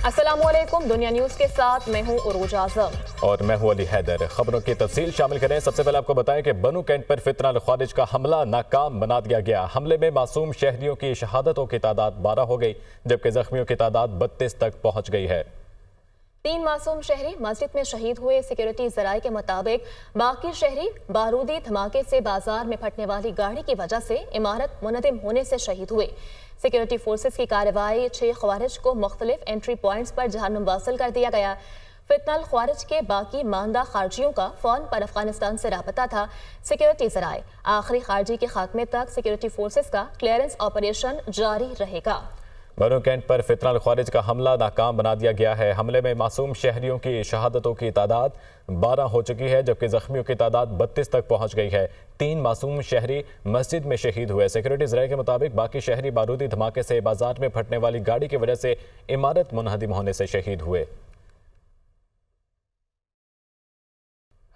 السلام علیکم، دنیا نیوز کے ساتھ میں ہوں عروج اعظم اور میں ہوں علی حیدر۔ خبروں کی تفصیل شامل کریں۔ سب سے پہلے آپ کو بتائیں کہ بنو کینٹ پر فتنہ الخوارج کا حملہ ناکام بنا دیا گیا۔ حملے میں معصوم شہریوں کی شہادتوں کی تعداد 12 ہو گئی، جبکہ زخمیوں کی تعداد 32 تک پہنچ گئی ہے۔ 3 معصوم شہری مسجد میں شہید ہوئے۔ سیکیورٹی ذرائع کے مطابق باقی شہری بارودی دھماکے سے بازار میں پھٹنے والی گاڑی کی وجہ سے عمارت منہدم ہونے سے شہید ہوئے۔ سیکیورٹی فورسز کی کارروائی 6 خوارج کو مختلف انٹری پوائنٹس پر جہنم واصل کر دیا گیا۔ فتنہ الخوارج کے باقی ماندہ خارجیوں کا فون پر افغانستان سے رابطہ تھا۔ سیکیورٹی ذرائع آخری خارجی کے خاتمے تک سیکیورٹی فورسز کا کلیئرنس آپریشن جاری رہے گا۔ بنو کینٹ پر فتنہ الخوارج کا حملہ ناکام بنا دیا گیا ہے۔ حملے میں معصوم شہریوں کی شہادتوں کی تعداد 12 ہو چکی ہے، جبکہ زخمیوں کی تعداد 32 تک پہنچ گئی ہے۔ 3 معصوم شہری مسجد میں شہید ہوئے۔ سیکیورٹی ذرائع کے مطابق باقی شہری بارودی دھماکے سے بازار میں پھٹنے والی گاڑی کی وجہ سے عمارت منہدم ہونے سے شہید ہوئے۔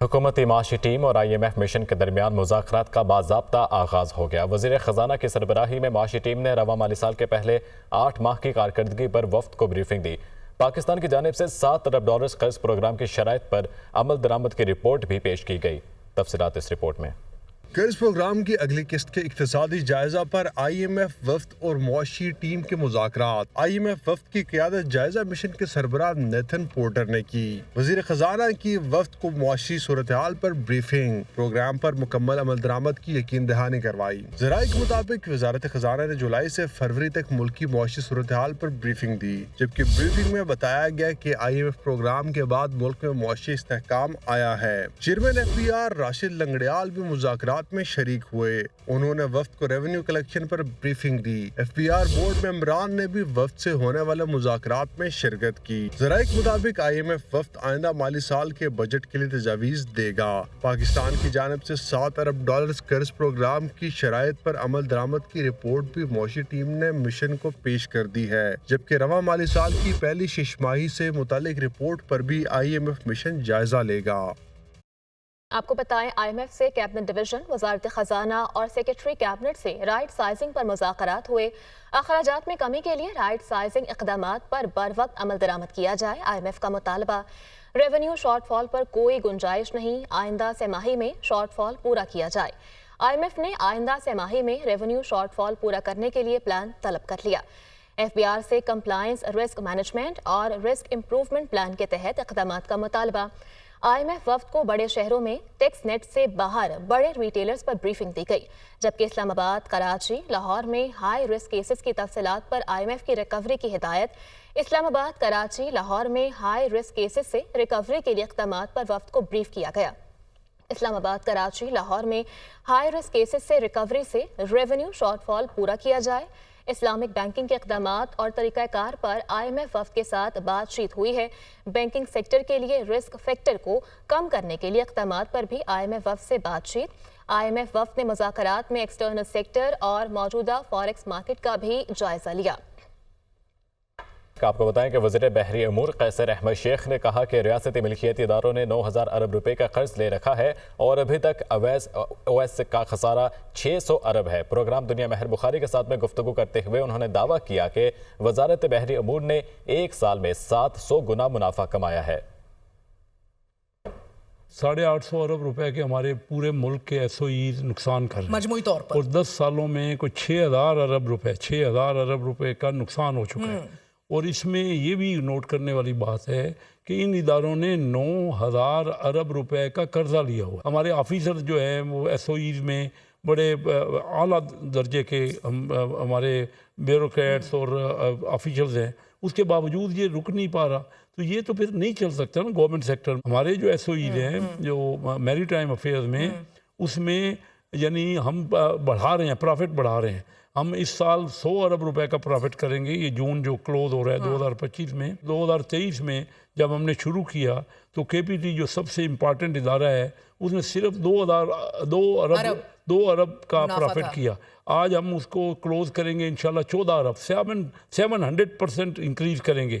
حکومتی معاشی ٹیم اور IMF مشن کے درمیان مذاکرات کا باضابطہ آغاز ہو گیا۔ وزیر خزانہ کی سربراہی میں معاشی ٹیم نے رواں مالی سال کے پہلے 8 ماہ کی کارکردگی پر وفد کو بریفنگ دی۔ پاکستان کی جانب سے $7 ارب قرض پروگرام کی شرائط پر عمل درآمد کی رپورٹ بھی پیش کی گئی۔ تفصیلات اس رپورٹ میں۔ قرض پروگرام کی اگلی قسط کے اقتصادی جائزہ پر IMF وفد اور معاشی ٹیم کے مذاکرات۔ IMF وفد کی قیادت جائزہ مشن کے سربراہ نیتھن پورٹر نے کی۔ وزیر خزانہ کی وفد کو معاشی صورتحال پر بریفنگ، پروگرام پر مکمل عمل درآمد کی یقین دہانی کروائی۔ ذرائع کے مطابق وزارت خزانہ نے جولائی سے فروری تک ملکی معاشی صورتحال پر بریفنگ دی، جبکہ بریفنگ میں بتایا گیا کہ IMF پروگرام کے بعد ملک میں معاشی استحکام آیا ہے۔ چیئرمین FBR راشد لنگڑیال بھی مذاکرات میں شریک ہوئے۔ انہوں نے وفد کو ریونیو کلیکشن پر بریفنگ دی۔ FBR بورڈ ممبران نے بھی وفد سے ہونے والے مذاکرات میں شرکت کی۔ ذرائع کے مطابق IMF وفد آئندہ مالی سال کے بجٹ کے لیے تجاویز دے گا۔ پاکستان کی جانب سے $7 ارب قرض پروگرام کی شرائط پر عمل درآمد کی رپورٹ بھی معاشی ٹیم نے مشن کو پیش کر دی ہے، جبکہ رواں مالی سال کی پہلی 6 ماہی سے متعلق رپورٹ پر بھی IMF مشن جائزہ لے گا۔ آپ کو بتائیں IMF سے کیبنٹ ڈویژن، وزارت خزانہ اور سیکریٹری کیبنٹ سے رائٹ سائزنگ پر مذاکرات ہوئے۔ اخراجات میں کمی کے لیے رائٹ سائزنگ اقدامات پر بروقت عمل درآمد کیا جائے۔ IMF کا مطالبہ، ریونیو شارٹ فال پر کوئی گنجائش نہیں، آئندہ سہ ماہی میں شارٹ فال پورا کیا جائے۔ IMF نے آئندہ سہ ماہی میں ریونیو شارٹ فال پورا کرنے کے لیے پلان طلب کر لیا۔ FBR سے کمپلائنس، رسک مینجمنٹ اور رسک امپروومنٹ پلان کے تحت اقدامات کا مطالبہ۔ IMF وفد کو بڑے شہروں میں ٹیکس نیٹ سے باہر بڑے ریٹیلرز پر بریفنگ دی گئی، جبکہ اسلام آباد، کراچی، لاہور میں ہائی رسک کیسز کی تفصیلات پر IMF کی ریکوری کی ہدایت۔ اسلام آباد، کراچی، لاہور میں ہائی رسک کیسز سے ریکوری کے لیے اقدامات پر وفد کو بریف کیا گیا۔ اسلام آباد، کراچی، لاہور میں ہائی رسک کیسز سے ریکوری سے ریونیو شارٹ فال پورا کیا جائے۔ اسلامک بینکنگ کے اقدامات اور طریقہ کار پر IMF وفد کے ساتھ بات چیت ہوئی ہے۔ بینکنگ سیکٹر کے لیے رسک فیکٹر کو کم کرنے کے لیے اقدامات پر بھی IMF وفد سے بات چیت۔ IMF وفد نے مذاکرات میں ایکسٹرنل سیکٹر اور موجودہ فاریکس مارکیٹ کا بھی جائزہ لیا۔ آپ کو بتائیں کہ وزیر بحری امور قیصر احمد شیخ نے کہا کہ ریاستی ملکیتی اداروں نے 9,000 ارب روپے کا قرض لے رکھا ہے اور ابھی تک اویس کا خسارہ 600 ارب ہے۔ پروگرام دنیا مہر بخاری کے ساتھ میں گفتگو کرتے ہوئے انہوں نے دعویٰ کیا کہ وزارت بحری امور نے 1 سال میں 700 گنا منافع کمایا ہے۔ 850 ارب روپے کے ہمارے پورے ملک کے SOEs نقصان کر رہے ہیں مجموعی طور پر، اور 10 سالوں میں کوئی 6,000 ارب روپے کا نقصان ہو چکا ہے۔ اور اس میں یہ بھی نوٹ کرنے والی بات ہے کہ ان اداروں نے 9,000 ارب روپے کا قرضہ لیا ہوا۔ ہمارے آفیسر جو ہیں وہ SOEs میں بڑے اعلیٰ درجے کے ہمارے بیوروکریٹس اور آفیشلز ہیں، اس کے باوجود یہ رک نہیں پا رہا، تو یہ تو پھر نہیں چل سکتا نا گورنمنٹ سیکٹر۔ ہمارے جو SOEs ہیں جو میری ٹائم افیئرز میں، اس میں یعنی ہم بڑھا رہے ہیں، پرافٹ بڑھا رہے ہیں۔ ہم اس سال 100 ارب روپے کا پرافٹ کریں گے، یہ جون جو کلوز ہو رہا ہے 2025 میں۔ 2023 میں جب ہم نے شروع کیا تو KPT جو سب سے امپارٹنٹ ادارہ ہے، اس نے صرف 2 ارب کا پرافٹ کیا۔ آج ہم اس کو کلوز کریں گے انشاءاللہ 14 ارب، 700% انکریز کریں گے۔